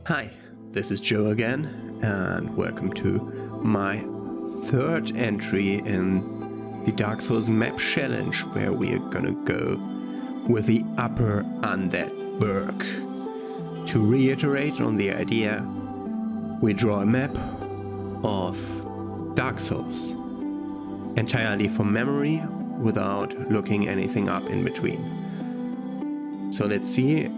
Hi, this is Joe again, and welcome to my third entry in the Dark Souls map challenge, where we are gonna go with the upper Undead Burg. To reiterate on the idea, we draw a map of Dark Souls, entirely from memory, without looking anything up in between. So let's see.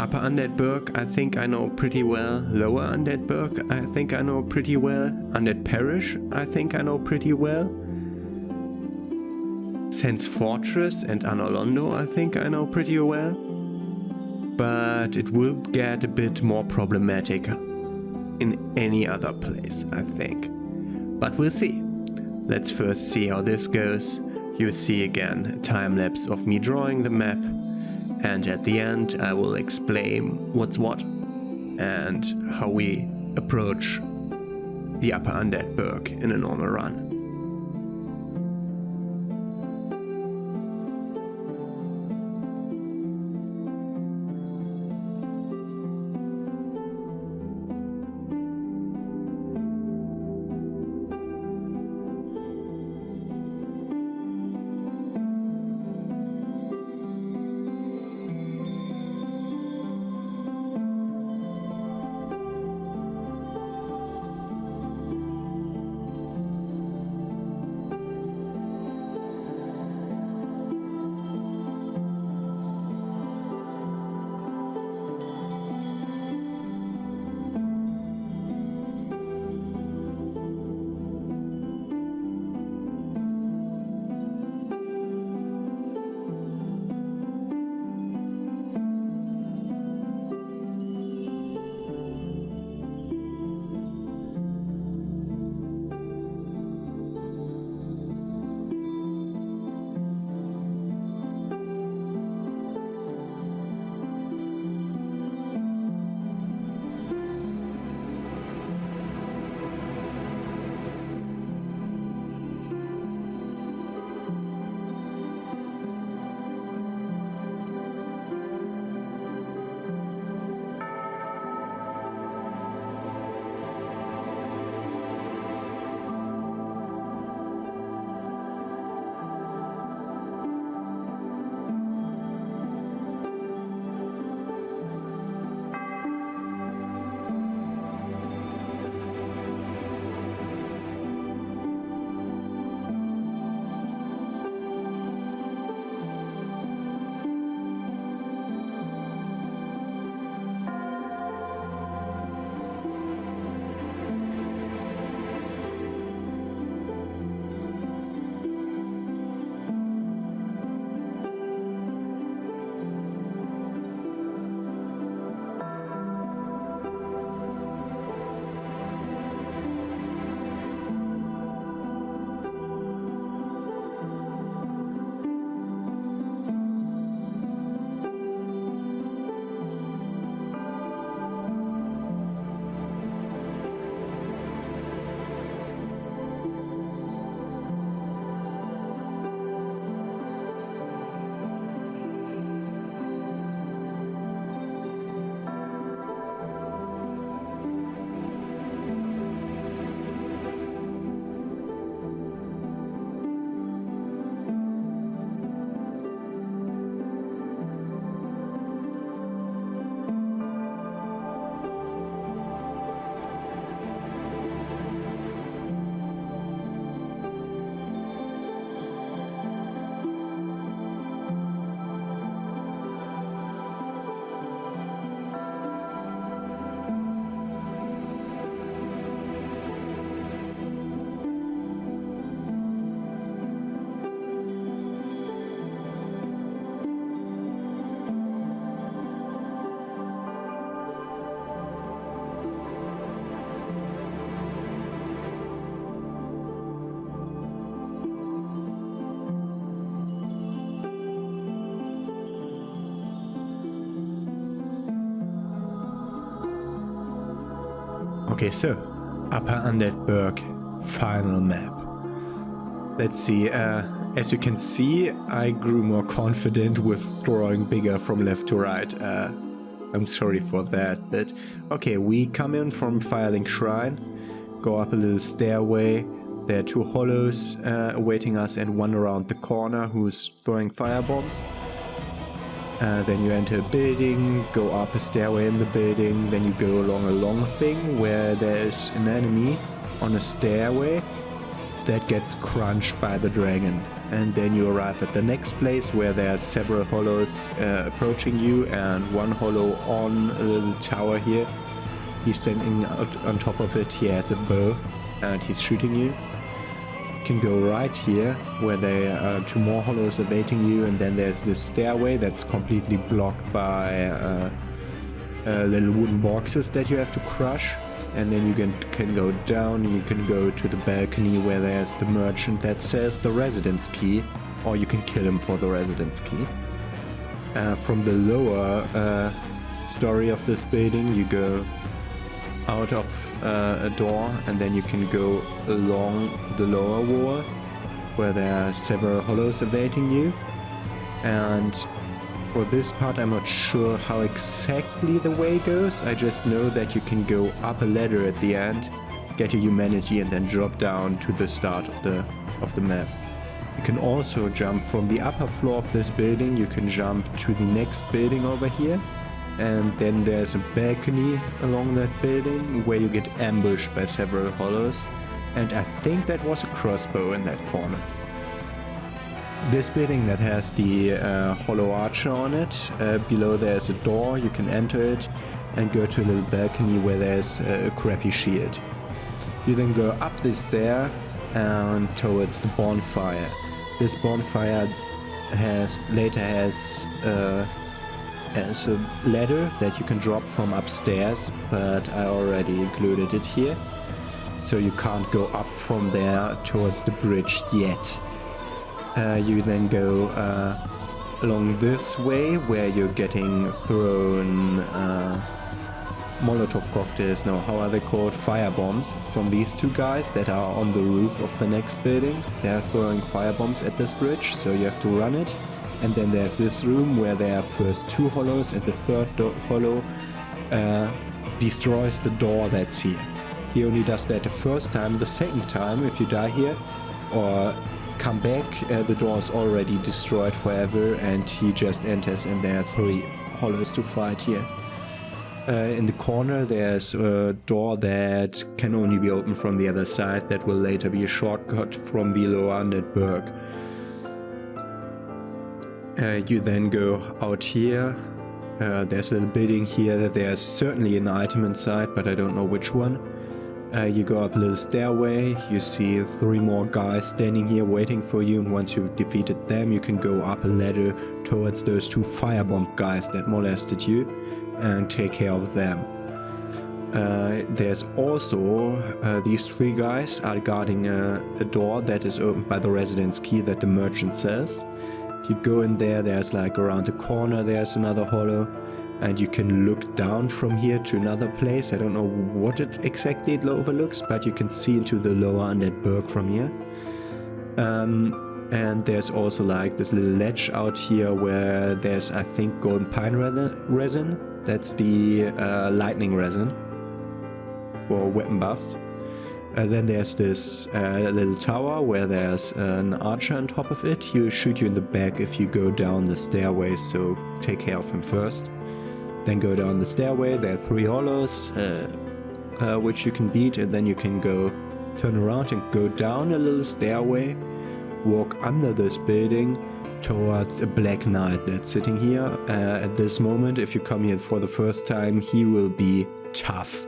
Upper Undead Burg, I think I know pretty well. Lower Undead Burg, I think I know pretty well. Undead Parish, I think I know pretty well. Sense Fortress and Anolondo, I think I know pretty well. But it will get a bit more problematic in any other place, I think. But we'll see. Let's first see how this goes. You'll see again a time lapse of me drawing the map. And at the end, I will explain what's what and how we approach the Upper Undead Burg in a normal run. Okay, so Upper Undead Burg final map. Let's see, as you can see, I grew more confident with drawing bigger from left to right. I'm sorry for that, but okay, we come in from Firelink Shrine, go up a little stairway. There are 2 hollows awaiting us and one around the corner who's throwing firebombs. Then you enter a building, go up a stairway in the building, then you go along a long thing where there's an enemy on a stairway that gets crunched by the dragon. And then you arrive at the next place where there are several hollows approaching you and one hollow on a little tower here. He's standing out on top of it, he has a bow and he's shooting you. You can go right here where there are 2 more hollows awaiting you, and then there's this stairway that's completely blocked by little wooden boxes that you have to crush. And then you can go down, you can go to the balcony where there's the merchant that sells the residence key, or you can kill him for the residence key. From the lower story of this building, you go out of a door, and then you can go along the lower wall where there are several hollows awaiting you. And for this part I'm not sure how exactly the way goes. I just know that you can go up a ladder at the end, get your humanity, and then drop down to the start of the map. You can also jump from the upper floor of this building, you can jump to the next building over here, and then there's a balcony along that building where you get ambushed by several hollows, and I think that was a crossbow in that corner. This building that has the hollow archer on it, below there's a door, you can enter it and go to a little balcony where there's a crappy shield. You then go up this stair and towards the bonfire. This bonfire later has a ladder that you can drop from upstairs, but I already included it here, so you can't go up from there towards the bridge yet. You then go along this way where you're getting thrown Molotov cocktails, no, how are they called? Firebombs from these 2 guys that are on the roof of the next building. They're throwing firebombs at this bridge, so you have to run it. And then there's this room where there are first 2 hollows, and the third hollow destroys the door that's here. He only does that the first time. The second time, if you die here or come back, the door is already destroyed forever and he just enters, and there are 3 hollows to fight here. In the corner there's a door that can only be opened from the other side, that will later be a shortcut from below Undead Burg. You then go out here, there's a little building here, there's certainly an item inside, but I don't know which one. You go up a little stairway, you see 3 more guys standing here waiting for you, and once you've defeated them you can go up a ladder towards those 2 firebomb guys that molested you and take care of them. There's also these 3 guys are guarding a door that is opened by the residence key that the merchant sells. If you go in there, there's like around the corner there's another hollow, and you can look down from here to another place. I don't know what it exactly overlooks, but you can see into the lower Undead Burg from here. And there's also like this little ledge out here where there's, I think, golden pine resin. That's the lightning resin for weapon buffs. Then there's this little tower where there's an archer on top of it. He'll shoot you in the back if you go down the stairway, so take care of him first. Then go down the stairway, there are 3 hollows which you can beat, and then you can go turn around and go down a little stairway, walk under this building towards a black knight that's sitting here. At this moment, if you come here for the first time, he will be tough,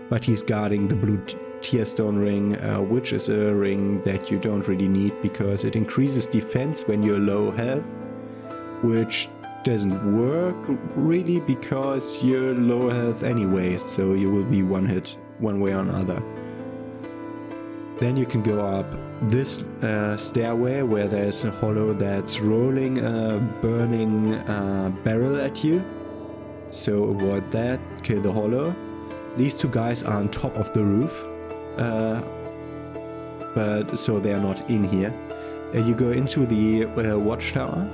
but he's guarding the blue tearstone ring, which is a ring that you don't really need because it increases defense when you're low health, which doesn't work really because you're low health anyway, so you will be one hit one way or another. Then you can go up this stairway where there's a hollow that's rolling a burning barrel at you, so avoid that, kill the hollow. These 2 guys are on top of the roof, but so they are not in here. You go into the watchtower.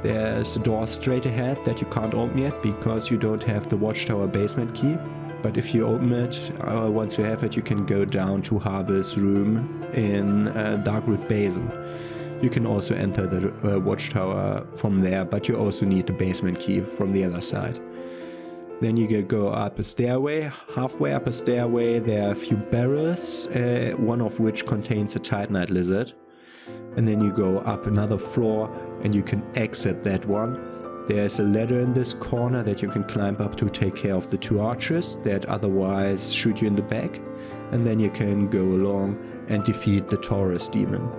There's a door straight ahead that you can't open yet because you don't have the watchtower basement key. But if you open it, once you have it, you can go down to Harvey's room in Darkroot Basin. You can also enter the watchtower from there, but you also need the basement key from the other side. Then you can go up a stairway. Halfway up a stairway, there are a few barrels, one of which contains a Titanite lizard. And then you go up another floor and you can exit that one. There's a ladder in this corner that you can climb up to take care of the 2 archers that otherwise shoot you in the back. And then you can go along and defeat the Taurus demon.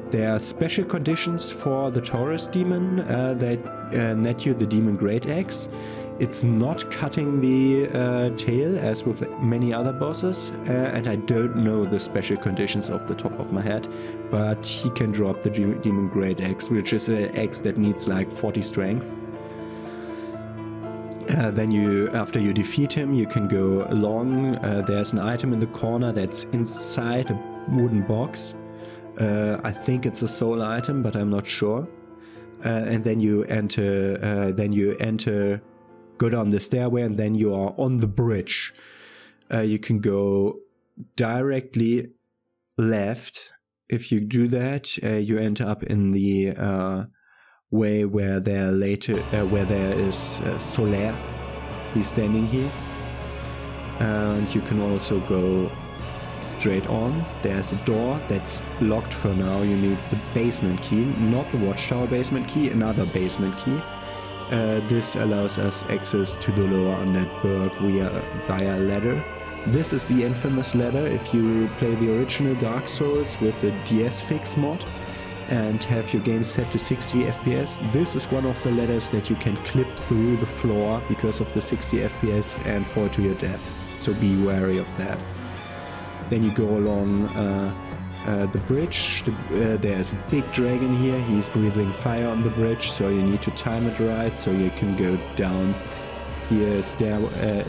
There are special conditions for the Taurus demon that net you the demon great axe. It's not cutting the tail as with many other bosses, and I don't know the special conditions off the top of my head, but he can drop the demon great axe, which is an axe that needs like 40 strength. Then after you defeat him, you can go along. There's an item in the corner that's inside a wooden box. I think it's a soul item, but I'm not sure. And then you enter, go down the stairway, and then you are on the bridge. You can go directly left. If you do that, you enter up in the way where there is Solaire. He's standing here. And you can also go straight on. There's a door that's locked for now. You need the basement key, not the watchtower basement key, another basement key. This allows us access to the lower Undead Burg via a ladder. This is the infamous ladder. If you play the original Dark Souls with the DS Fix mod and have your game set to 60 FPS, this is one of the ladders that you can clip through the floor because of the 60 FPS and fall to your death. So be wary of that. Then you go along the bridge. There's a big dragon here. He's breathing fire on the bridge, so you need to time it right so you can go down here a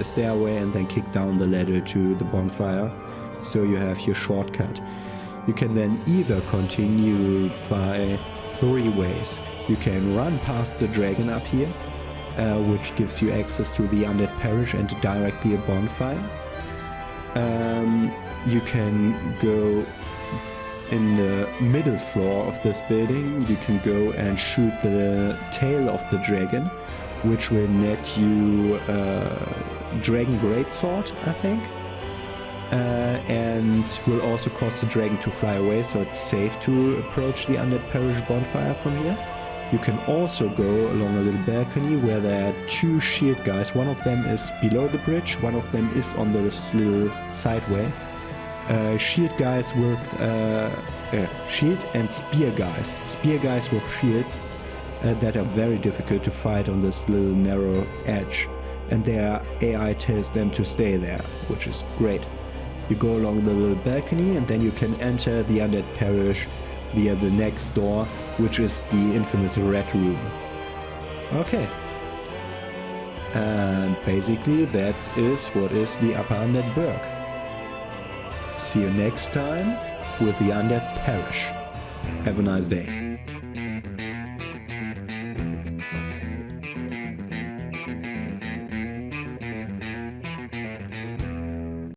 stairway and then kick down the ladder to the bonfire. So you have your shortcut. You can then either continue by 3 ways. You can run past the dragon up here, which gives you access to the Undead Parish and directly a bonfire. You can go in the middle floor of this building. You can go and shoot the tail of the dragon, which will net you Dragon Greatsword, I think. And will also cause the dragon to fly away, so it's safe to approach the Undead Parish bonfire from here. You can also go along a little balcony where there are 2 shield guys. One of them is below the bridge, one of them is on this little sideway. Shield guys with shield and spear guys. Spear guys with shields that are very difficult to fight on this little narrow edge. And their AI tells them to stay there, which is great. You go along the little balcony and then you can enter the Undead Parish via the next door, which is the infamous Red Room. Okay. And basically that is what is the Upper Undead Burg. See you next time with the Undead Parish. Have a nice day.